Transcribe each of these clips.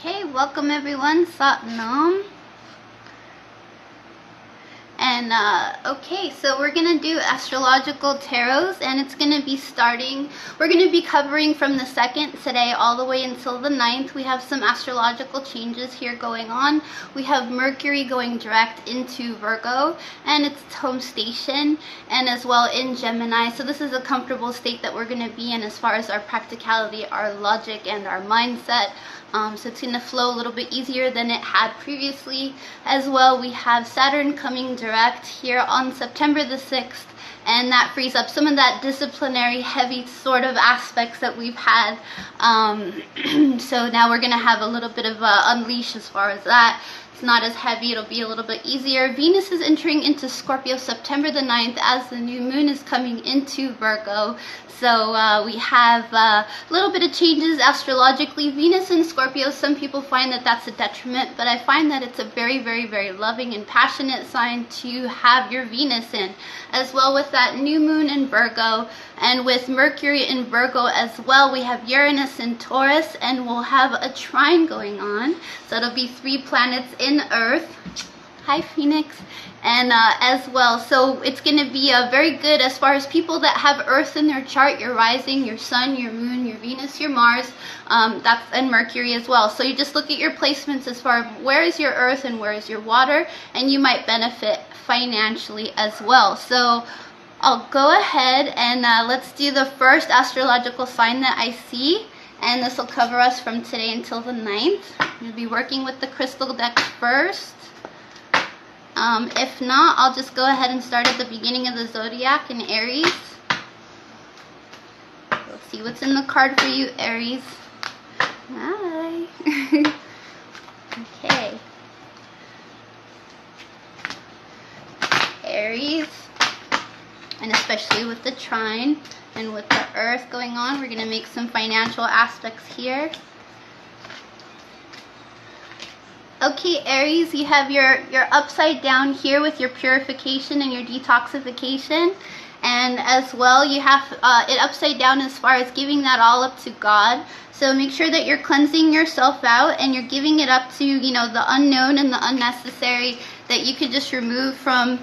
Okay, welcome everyone, Satnam. And okay, so we're gonna do astrological tarots, and it's gonna be starting, we're gonna be covering from the 2nd today all the way until the 9th. We have some astrological changes here going on. We have Mercury going direct into Virgo and its home station, and as well in Gemini. So this is a comfortable state that we're gonna be in as far as our practicality, our logic, and our mindset. So it's going to flow a little bit easier than it had previously. As well, we have Saturn coming direct here on September the 6th, and that frees up some of that disciplinary, heavy sort of aspects that we've had. So now we're going to have a little bit of a unleash as far as that. It's not as heavy, it'll be a little bit easier. Venus is entering into Scorpio September the 9th as the new moon is coming into Virgo. So we have a little bit of changes astrologically. Venus in Scorpio, some people find that that's a detriment, but I find that it's a very, very, very loving and passionate sign to have your Venus in. As well with that new moon in Virgo, and with Mercury in Virgo as well, we have Uranus in Taurus, and we'll have a trine going on. So it'll be 3 planets in Earth. Hi, Phoenix. And as well, so it's going to be very good as far as people that have Earth in their chart, your rising, your sun, your moon, your Venus, your Mars, and Mercury as well. So you just look at your placements as far as where is your Earth and where is your water, and you might benefit financially as well. So I'll go ahead and let's do the first astrological sign that I see, and this will cover us from today until the 9th. We'll be working with the crystal deck first. If not, I'll just go ahead and start at the beginning of the zodiac in Aries. Let's see what's in the card for you, Aries. Hi. Okay. Aries, and especially with the trine and with the Earth going on, we're going to make some financial aspects here. Okay, Aries, you have your upside down here with your purification and your detoxification. And as well, you have it upside down as far as giving that all up to God. So make sure that you're cleansing yourself out and you're giving it up to, you know, the unknown and the unnecessary that you could just remove from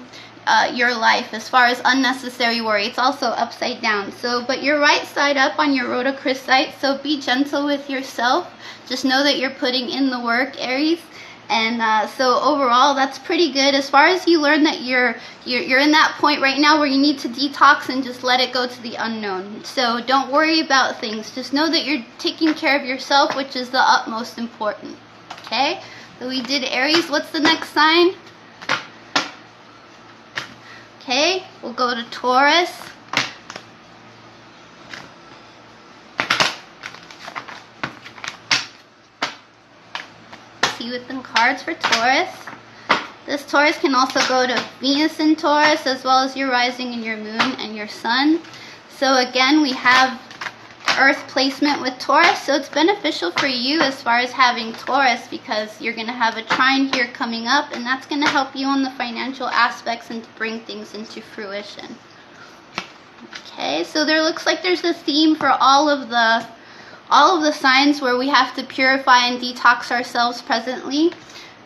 your life as far as unnecessary worry. It's also upside down. So, but you're right side up on your rhodochrosite. So be gentle with yourself. Just know that you're putting in the work, Aries. And so overall, that's pretty good as far as you learn that you're in that point right now where you need to detox and just let it go to the unknown. So don't worry about things. Just know that you're taking care of yourself, which is the utmost important. Okay? So we did Aries. What's the next sign? Okay, we'll go to Taurus. With the cards for Taurus. This Taurus can also go to Venus in Taurus as well as your rising and your moon and your sun. So again, we have Earth placement with Taurus, so it's beneficial for you as far as having Taurus because you're going to have a trine here coming up, and that's going to help you on the financial aspects and to bring things into fruition. Okay, so there looks like there's a theme for all of the signs where we have to purify and detox ourselves presently.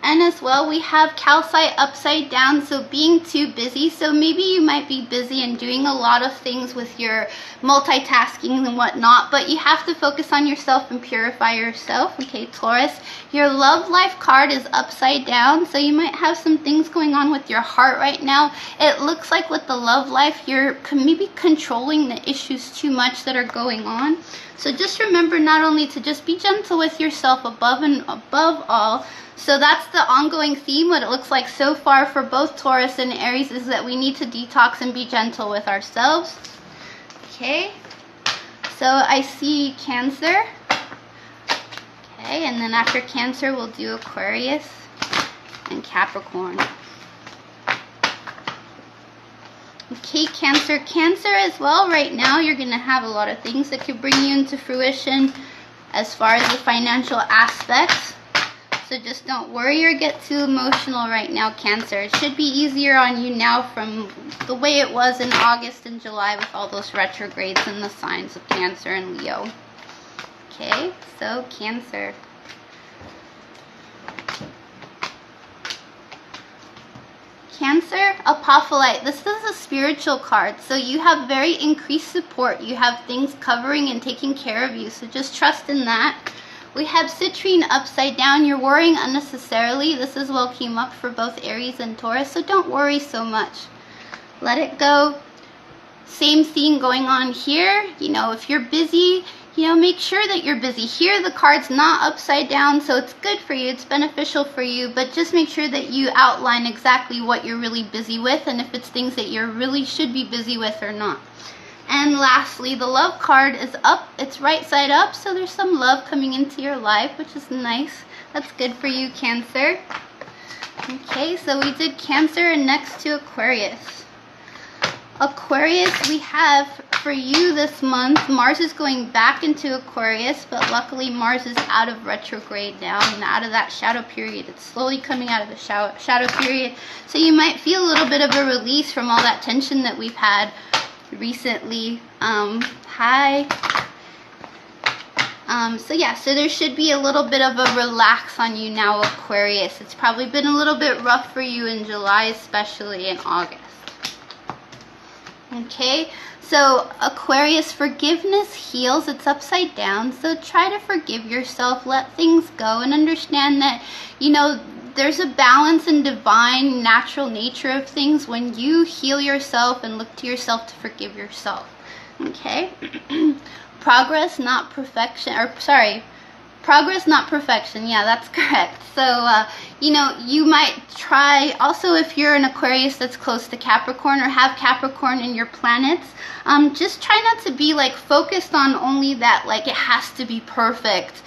And as well, we have calcite upside down, so being too busy. So maybe you might be busy and doing a lot of things with your multitasking and whatnot, but you have to focus on yourself and purify yourself. Okay, Taurus, your love life card is upside down, so you might have some things going on with your heart right now. It looks like with the love life, you're maybe controlling the issues too much that are going on. So just remember not only to just be gentle with yourself above all. So that's the ongoing theme. What it looks like so far for both Taurus and Aries is that we need to detox and be gentle with ourselves. Okay, so I see Cancer. Okay, and then after Cancer, we'll do Aquarius and Capricorn. Okay, Cancer as well. Right now, you're going to have a lot of things that could bring you into fruition as far as the financial aspects. So just don't worry or get too emotional right now, Cancer. It should be easier on you now from the way it was in August and July with all those retrogrades and the signs of Cancer and Leo. Okay, so Cancer. Cancer, Apophyllite. This is a spiritual card, so you have very increased support. You have things covering and taking care of you, so just trust in that. We have Citrine upside down. You're worrying unnecessarily. This as well came up for both Aries and Taurus, so don't worry so much. Let it go. Same thing going on here. You know, if you're busy, you know, make sure that you're busy. Here the card's not upside down, so it's good for you, it's beneficial for you, but just make sure that you outline exactly what you're really busy with and if it's things that you really should be busy with or not. And lastly, the love card is up. It's right side up, so there's some love coming into your life, which is nice. That's good for you, Cancer. Okay, so we did Cancer, and next to Aquarius. Aquarius, we have for you this month, Mars is going back into Aquarius, but luckily Mars is out of retrograde now and out of that shadow period. It's slowly coming out of the shadow period. So you might feel a little bit of a release from all that tension that we've had recently. So yeah, so there should be a little bit of a relax on you now, Aquarius. It's probably been a little bit rough for you in July, especially in August. Okay, so Aquarius, forgiveness heals. It's upside down, so try to forgive yourself, let things go, and understand that, you know, there's a balance in divine, natural nature of things when you heal yourself and look to yourself to forgive yourself. Okay? Progress, not perfection, progress, not perfection. Yeah, that's correct. So, you know, you might try, also if you're an Aquarius that's close to Capricorn or have Capricorn in your planets, just try not to be like focused on only that, like it has to be perfect.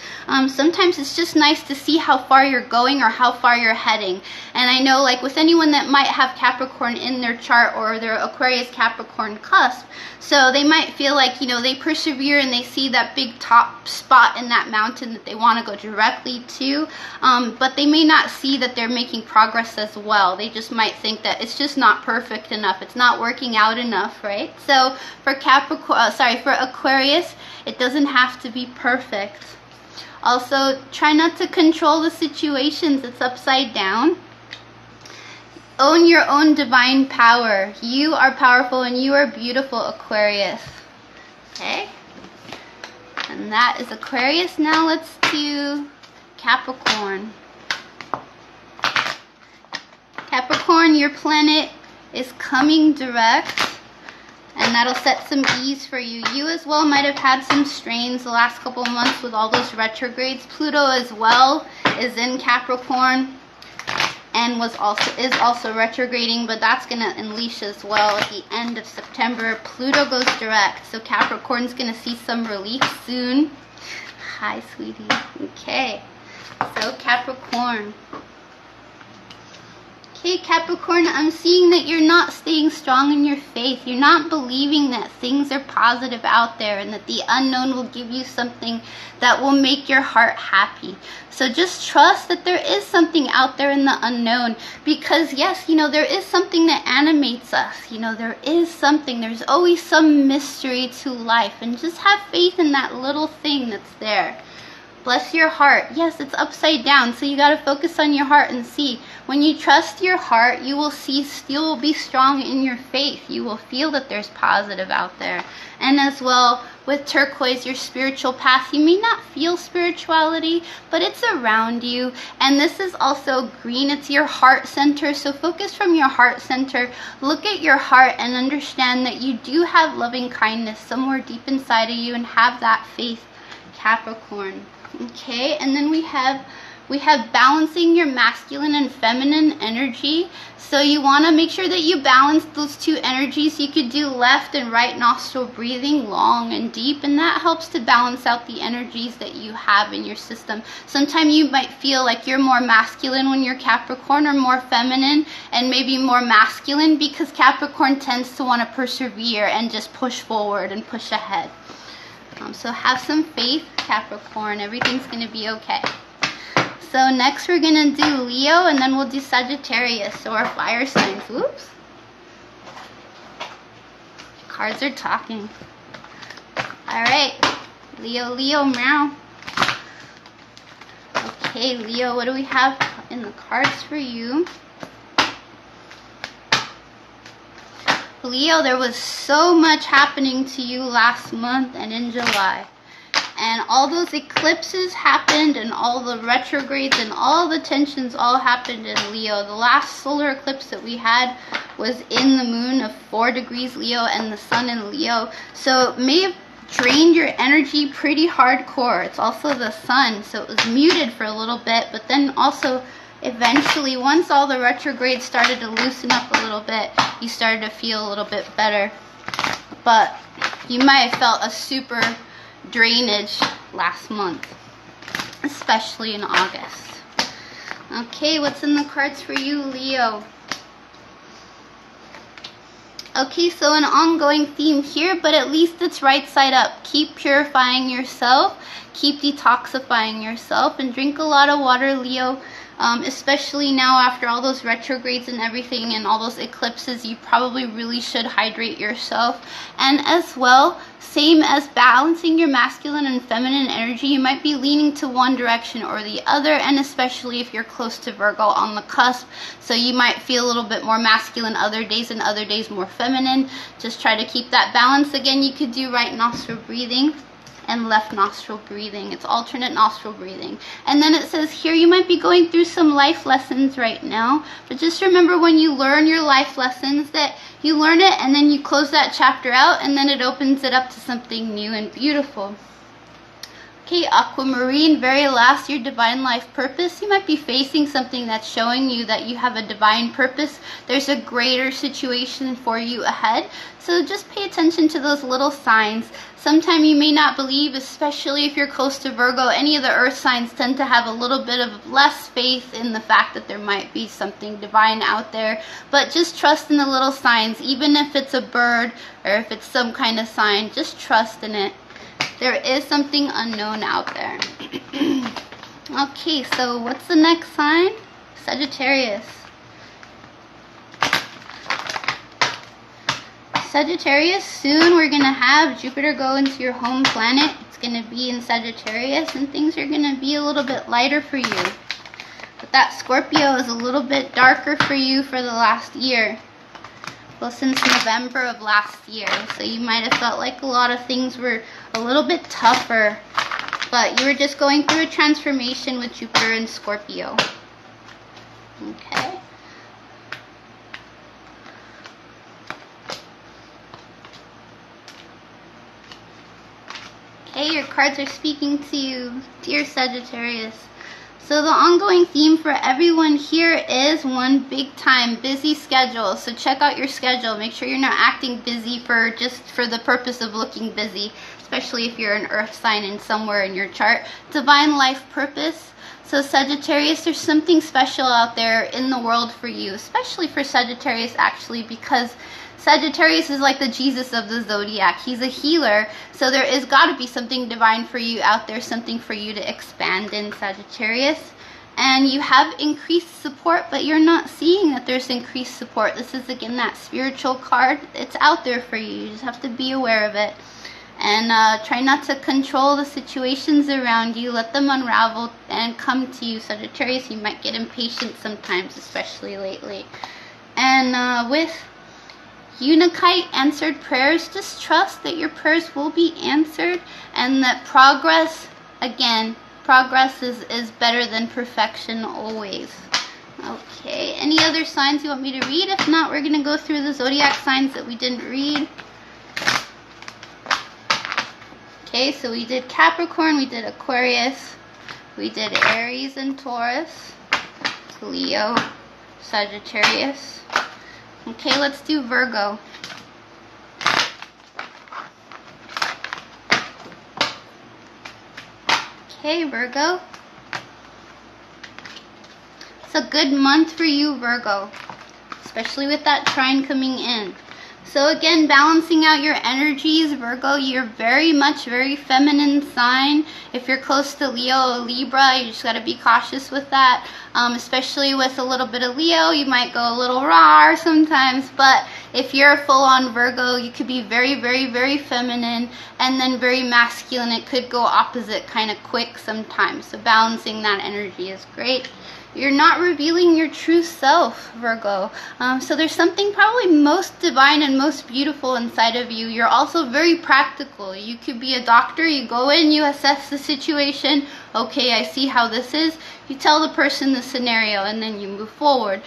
Sometimes it's just nice to see how far you're going or how far you're heading. And I know, like with anyone that might have Capricorn in their chart or their Aquarius Capricorn cusp, so they might feel like, you know, they persevere and they see that big top spot in that mountain that they want to go directly to, but they may not see that they're making progress as well. They just might think that it's just not perfect enough, it's not working out enough, right? So for for Aquarius, it doesn't have to be perfect. Also, try not to control the situations. It's upside down. Own your own divine power. You are powerful and you are beautiful, Aquarius. Okay? And that is Aquarius. Now let's do Capricorn. Capricorn, your planet is coming direct, and that'll set some ease for you. You as well might have had some strains the last couple of months with all those retrogrades. Pluto as well is in Capricorn and is also retrograding, but that's going to unleash as well at the end of September. Pluto goes direct, so Capricorn's going to see some relief soon. Hi, sweetie. Okay, so Capricorn. Okay, Capricorn, I'm seeing that you're not staying strong in your faith. You're not believing that things are positive out there and that the unknown will give you something that will make your heart happy. So just trust that there is something out there in the unknown, because yes, you know, there is something that animates us. You know, there is something, there's always some mystery to life, and just have faith in that little thing that's there. Bless your heart. Yes, it's upside down, so you got to focus on your heart and see. When you trust your heart, you will be strong in your faith. You will feel that there's positive out there. And as well, with turquoise, your spiritual path, you may not feel spirituality, but it's around you. And this is also green. It's your heart center, so focus from your heart center. Look at your heart and understand that you do have loving kindness somewhere deep inside of you, and have that faith, Capricorn. Okay, and then we have balancing your masculine and feminine energy. So you want to make sure that you balance those two energies. You could do left and right nostril breathing, long and deep, and that helps to balance out the energies that you have in your system. Sometimes you might feel like you're more masculine when you're Capricorn, or more feminine and maybe more masculine, because Capricorn tends to want to persevere and just push forward and push ahead. So have some faith, Capricorn. Everything's going to be okay. So next we're going to do Leo, and then we'll do Sagittarius, so our fire signs. Whoops. Cards are talking. Alright. Leo, meow. Okay, Leo, what do we have in the cards for you? Leo, there was so much happening to you last month and in July. And all those eclipses happened, and all the retrogrades and all the tensions all happened in Leo. The last solar eclipse that we had was in the moon of 4 degrees Leo and the sun in Leo. So it may have drained your energy pretty hardcore. It's also the sun, so it was muted for a little bit, but then also eventually, once all the retrogrades started to loosen up a little bit, you started to feel a little bit better. But you might have felt a super drainage last month, especially in August. Okay, what's in the cards for you, Leo? Okay, so an ongoing theme here, but at least it's right side up. Keep purifying yourself, keep detoxifying yourself, and drink a lot of water, Leo. Especially now after all those retrogrades and everything and all those eclipses, you probably really should hydrate yourself. And as well, same as balancing your masculine and feminine energy, you might be leaning to one direction or the other, and especially if you're close to Virgo on the cusp. So you might feel a little bit more masculine other days and other days more feminine. Just try to keep that balance. Again, you could do right nostril breathing and left nostril breathing. It's alternate nostril breathing. And then it says here, you might be going through some life lessons right now, but just remember, when you learn your life lessons, that you learn it and then you close that chapter out, and then it opens it up to something new and beautiful. Okay, Aquamarine, very last, your divine life purpose. You might be facing something that's showing you that you have a divine purpose. There's a greater situation for you ahead. So just pay attention to those little signs. Sometime you may not believe, especially if you're close to Virgo. Any of the earth signs tend to have a little bit of less faith in the fact that there might be something divine out there. But just trust in the little signs, even if it's a bird or if it's some kind of sign, just trust in it. There is something unknown out there. Okay, so what's the next sign? Sagittarius. Sagittarius, soon we're going to have Jupiter go into your home planet. It's going to be in Sagittarius, and things are going to be a little bit lighter for you. But that Scorpio is a little bit darker for you for the last year. Well, since November of last year. So you might have felt like a lot of things were a little bit tougher, but you were just going through a transformation with Jupiter and Scorpio. Okay. Okay, your cards are speaking to you, dear Sagittarius. So the ongoing theme for everyone here is one big time busy schedule. So check out your schedule. Make sure you're not acting busy just for the purpose of looking busy, especially if you're an earth sign in somewhere in your chart. Divine life purpose. So Sagittarius, there's something special out there in the world for you, especially for Sagittarius actually, because Sagittarius is like the Jesus of the zodiac. He's a healer, so there is got to be something divine for you out there, something for you to expand in, Sagittarius. And you have increased support, but you're not seeing that there's increased support. This is again that spiritual card. It's out there for you. You just have to be aware of it. And try not to control the situations around you. Let them unravel and come to you, Sagittarius. You might get impatient sometimes, especially lately. And with Weeknight answered prayers, just trust that your prayers will be answered, and that progress, again, progress is better than perfection always. Okay, any other signs you want me to read? If not, we're going to go through the zodiac signs that we didn't read. Okay, so we did Capricorn, we did Aquarius, we did Aries and Taurus, Leo, Sagittarius. Okay, let's do Virgo. Okay, Virgo. It's a good month for you, Virgo, especially with that trine coming in. So again, balancing out your energies, Virgo, you're very feminine sign. If you're close to Leo or Libra, you just got to be cautious with that. Especially with a little bit of Leo, you might go a little raw sometimes. But if you're a full-on Virgo, you could be very feminine and then very masculine. It could go opposite kind of quick sometimes. So balancing that energy is great. You're not revealing your true self, Virgo. So there's something probably most divine and and most beautiful inside of you. You're also very practical. You could be a doctor. You go in, you assess the situation. Okay, I see how this is. You tell the person the scenario, and then you move forward.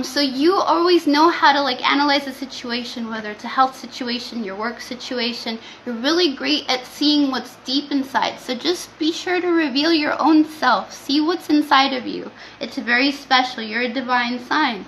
So you always know how to like analyze a situation, whether it's a health situation, your work situation. You're really great at seeing what's deep inside. So just be sure to reveal your own self. See what's inside of you. It's very special. You're a divine sign.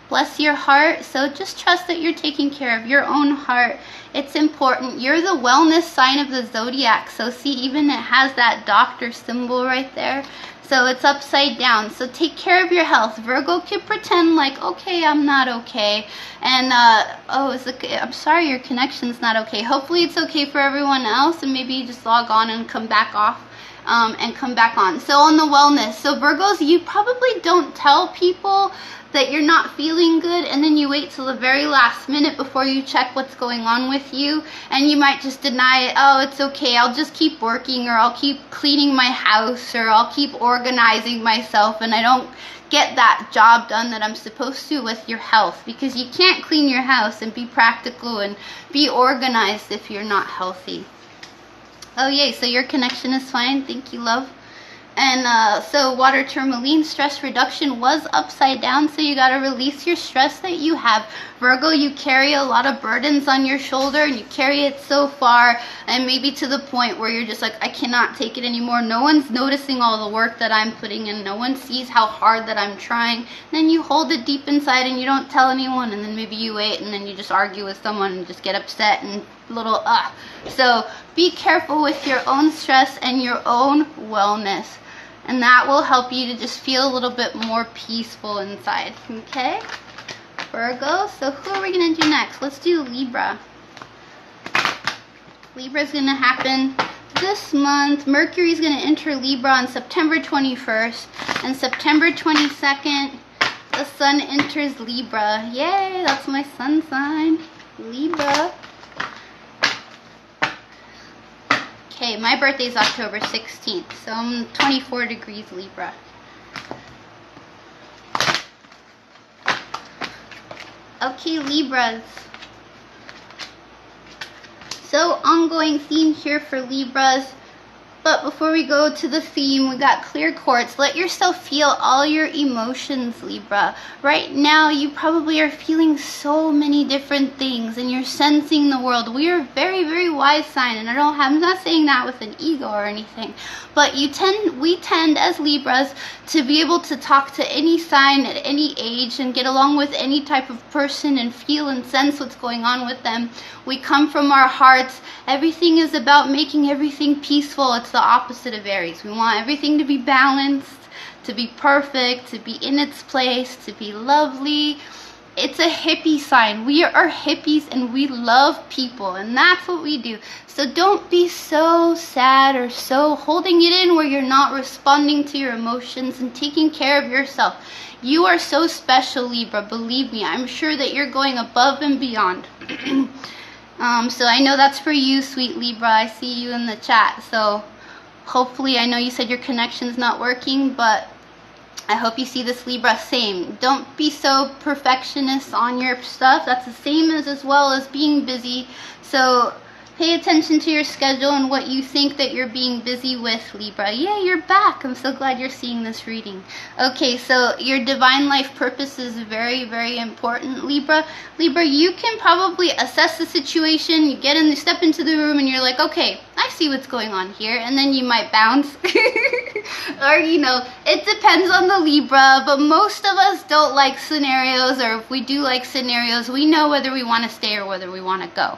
Bless your heart. So just trust that you're taking care of your own heart. It's important. You're the wellness sign of the zodiac. So see, even it has that doctor symbol right there. So it's upside down. So take care of your health. Virgo can pretend like, okay, I'm not okay. And, I'm sorry, your connection's not okay. Hopefully it's okay for everyone else. And maybe you just log on and come back off. And come back on. So on the wellness. So Virgos, you probably don't tell people that you're not feeling good, and then you wait till the very last minute before you check what's going on with you, and you might just deny it. Oh, it's okay, I'll just keep working, or I'll keep cleaning my house, or I'll keep organizing myself, and I don't get that job done that I'm supposed to with your health, because you can't clean your house and be practical and be organized if you're not healthy. Oh yay, so your connection is fine. Thank you, love. And so water tourmaline, stress reduction was upside down, so you got to release your stress that you have. Virgo, you carry a lot of burdens on your shoulder, and you carry it so far, and maybe to the point where you're just like, I cannot take it anymore. No one's noticing all the work that I'm putting in. No one sees how hard that I'm trying. Then you hold it deep inside and you don't tell anyone, and then maybe you wait, and then you just argue with someone and just get upset and little So be careful with your own stress and your own wellness. And that will help you to just feel a little bit more peaceful inside. Okay? Virgo. So who are we going to do next? Let's do Libra. Libra is going to happen this month. Mercury is going to enter Libra on September 21st. And September 22nd, the sun enters Libra. Yay! That's my sun sign. Libra. Okay, my birthday is October 16th, so I'm 24 degrees Libra. Okay, Libras. So, ongoing theme here for Libras. But before we go to the theme, we got clear quartz. Let yourself feel all your emotions, Libra. Right now, you probably are feeling so many different things, and you're sensing the world. We are a very, very wise sign, and I'm not saying that with an ego or anything. But we tend as Libras to be able to talk to any sign at any age and get along with any type of person and feel and sense what's going on with them. We come from our hearts. Everything is about making everything peaceful. It's the opposite of Aries. We want everything to be balanced, to be perfect, to be in its place, to be lovely. It's a hippie sign. We are hippies and we love people, and that's what we do. So don't be so sad or so holding it in where you're not responding to your emotions and taking care of yourself. You are so special, Libra. Believe me, I'm sure that you're going above and beyond. So I know that's for you, sweet Libra. I see you in the chat. So hopefully, I know you said your connection's not working, but I hope you see this, Libra. Same. Don't be so perfectionist on your stuff. That's the same as well as being busy. So pay attention to your schedule and what you think that you're being busy with, Libra. Yeah, you're back. I'm so glad you're seeing this reading. Okay, so your divine life purpose is very, very important, Libra. Libra, you can probably assess the situation. You step into the room and you're like, okay, I see what's going on here. And then you might bounce. Or, it depends on the Libra. But most of us don't like scenarios. Or if we do like scenarios, we know whether we want to stay or whether we want to go.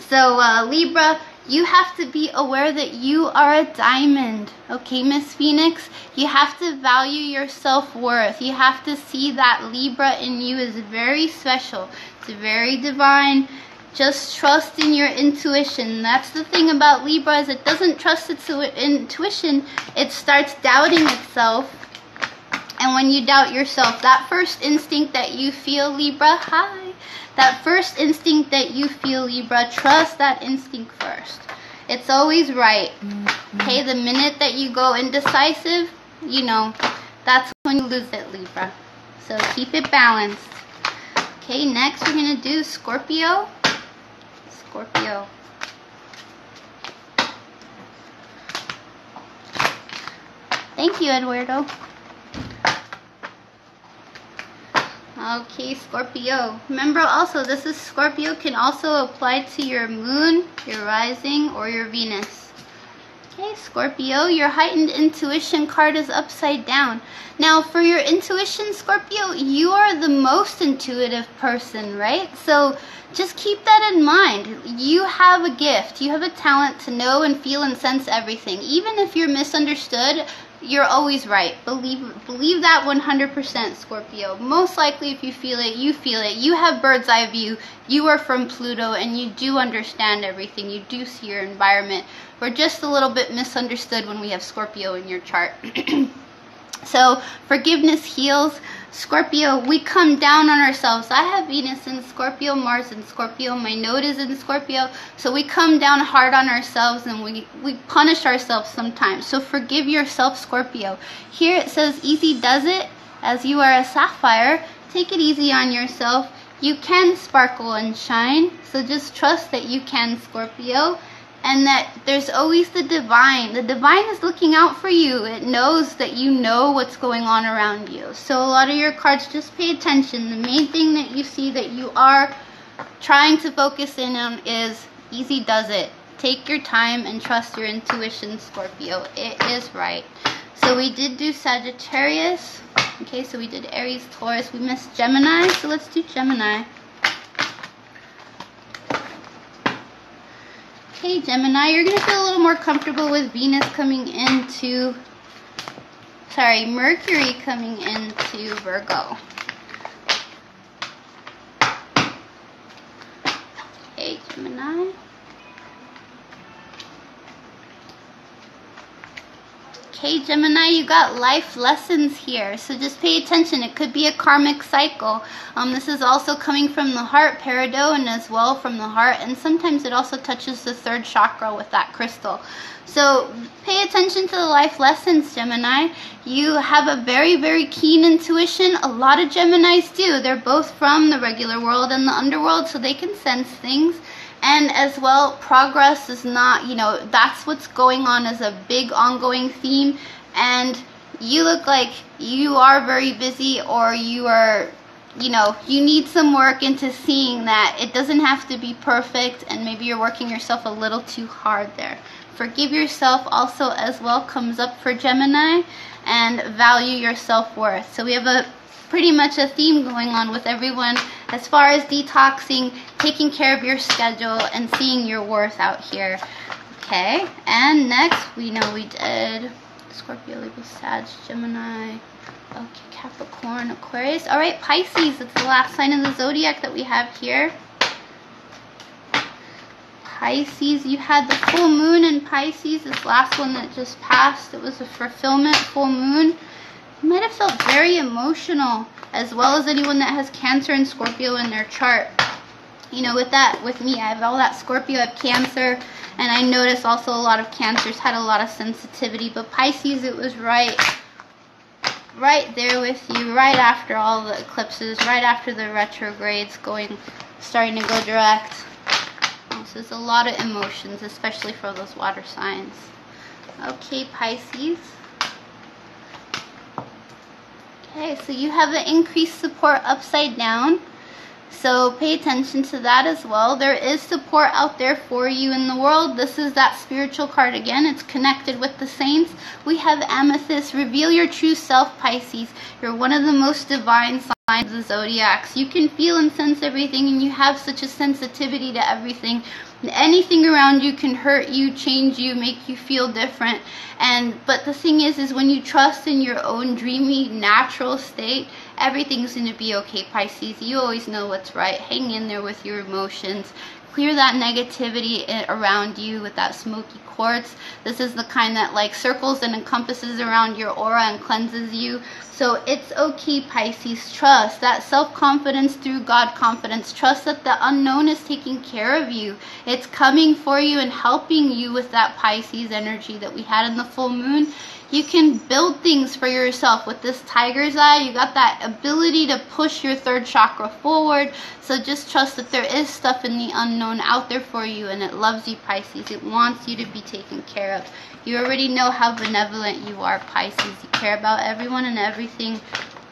So, Libra, you have to be aware that you are a diamond. Okay, Miss Phoenix? You have to value your self-worth. You have to see that Libra in you is very special. It's very divine. Just trust in your intuition. That's the thing about Libra, is it doesn't trust its intuition. It starts doubting itself. And when you doubt yourself, that first instinct that you feel, Libra, that first instinct that you feel, Libra, trust that instinct first. It's always right. Okay, the minute that you go indecisive, that's when you lose it, Libra. So keep it balanced. Okay, next we're going to do Scorpio. Scorpio. Thank you, Eduardo. Okay, Scorpio. Remember also, this is Scorpio, can also apply to your moon, your rising, or your Venus. Okay, Scorpio, your heightened intuition card is upside down. Now, for your intuition, Scorpio, you are the most intuitive person, right? So just keep that in mind. You have a gift. You have a talent to know and feel and sense everything. Even if you're misunderstood, you're always right. Believe that 100%, Scorpio. Most likely, if you feel it, you feel it. You have bird's eye view. You are from Pluto, and you do understand everything. You do see your environment. We're just a little bit misunderstood when we have Scorpio in your chart. So forgiveness heals. Scorpio, we come down on ourselves. I have Venus in Scorpio, Mars in Scorpio, my node is in Scorpio. So we come down hard on ourselves and we punish ourselves sometimes. So forgive yourself, Scorpio. Here it says easy does it, as you are a sapphire. Take it easy on yourself. You can sparkle and shine. So just trust that you can, Scorpio. And that there's always the divine. The divine is looking out for you. It knows that you know what's going on around you. So a lot of your cards, just pay attention. The main thing that you see that you are trying to focus in on is easy does it. Take your time and trust your intuition, Scorpio. It is right. So we did do Sagittarius. Okay, so we did Aries, Taurus. We missed Gemini. So let's do Gemini. Okay, Gemini, you're going to feel a little more comfortable with Venus coming into, Mercury coming into Virgo. Okay, Gemini. Okay, Gemini, you got life lessons here, so just pay attention. It could be a karmic cycle. This is also coming from the heart, peridot, and as well from the heart, and sometimes it also touches the third chakra with that crystal. So pay attention to the life lessons, Gemini. You have a very, very keen intuition. A lot of Geminis do. They're both from the regular world and the underworld, so they can sense things. And as well, progress is not, that's what's going on as a big ongoing theme. And you look like you are very busy, or you are, you need some work into seeing that it doesn't have to be perfect, and maybe you're working yourself a little too hard there. Forgive yourself also as well comes up for Gemini, and value your self-worth. So we have pretty much a theme going on with everyone as far as detoxing, taking care of your schedule, and seeing your worth out here. Okay, and next we know we did Scorpio, Libra, Sag, Gemini, okay, Capricorn, Aquarius. All right, Pisces, it's the last sign of the zodiac that we have here. Pisces, you had the full moon in Pisces, this last one that just passed. It was a fulfillment full moon. You might have felt very emotional, as well as anyone that has Cancer and Scorpio in their chart. With me, I have all that Scorpio, I have Cancer, and I notice also a lot of Cancers had a lot of sensitivity, but Pisces, it was right there with you, right after all the eclipses, right after the retrogrades starting to go direct. So there's a lot of emotions, especially for those water signs. Okay, Pisces. Okay, so you have the increased support upside down. So pay attention to that as well. There is support out there for you in the world. This is that spiritual card again. It's connected with the saints. We have Amethyst. Reveal your true self, Pisces. You're one of the most divine signs of the zodiacs. You can feel and sense everything, and you have such a sensitivity to everything. Anything around you can hurt you, change you, make you feel different. But the thing is when you trust in your own dreamy, natural state, everything's going to be okay, Pisces. You always know what's right. Hang in there with your emotions. Clear that negativity around you with that smoky quartz. This is the kind that circles and encompasses around your aura and cleanses you. So it's okay, Pisces. Trust that self-confidence through God confidence. Trust that the unknown is taking care of you. It's coming for you and helping you with that Pisces energy that we had in the full moon. You can build things for yourself with this tiger's eye. You got that ability to push your third chakra forward. So just trust that there is stuff in the unknown unknown out there for you, and it loves you, Pisces. It wants you to be taken care of. You already know how benevolent you are, Pisces. You care about everyone and everything,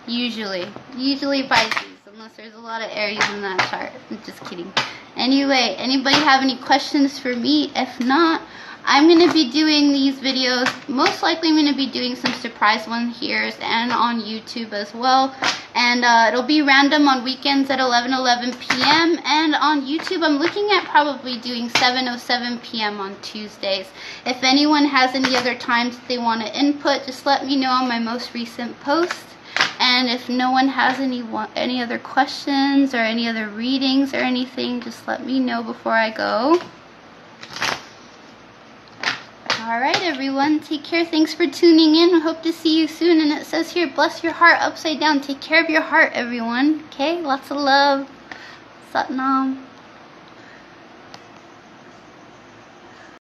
usually Pisces, unless there's a lot of Aries in that chart. I'm just kidding. Anyway, anybody have any questions for me? If not, I'm going to be doing these videos. Most likely I'm going to be doing some surprise ones here and on YouTube as well. And it'll be random on weekends at 11:11 p.m. And on YouTube, I'm looking at probably doing 7:07 p.m. on Tuesdays. If anyone has any other times that they want to input, just let me know on my most recent post. And if no one has any other questions or any other readings or anything, just let me know before I go. Alright everyone, take care. Thanks for tuning in. I hope to see you soon. And it says here, bless your heart upside down. Take care of your heart, everyone. Okay, lots of love. Satnam.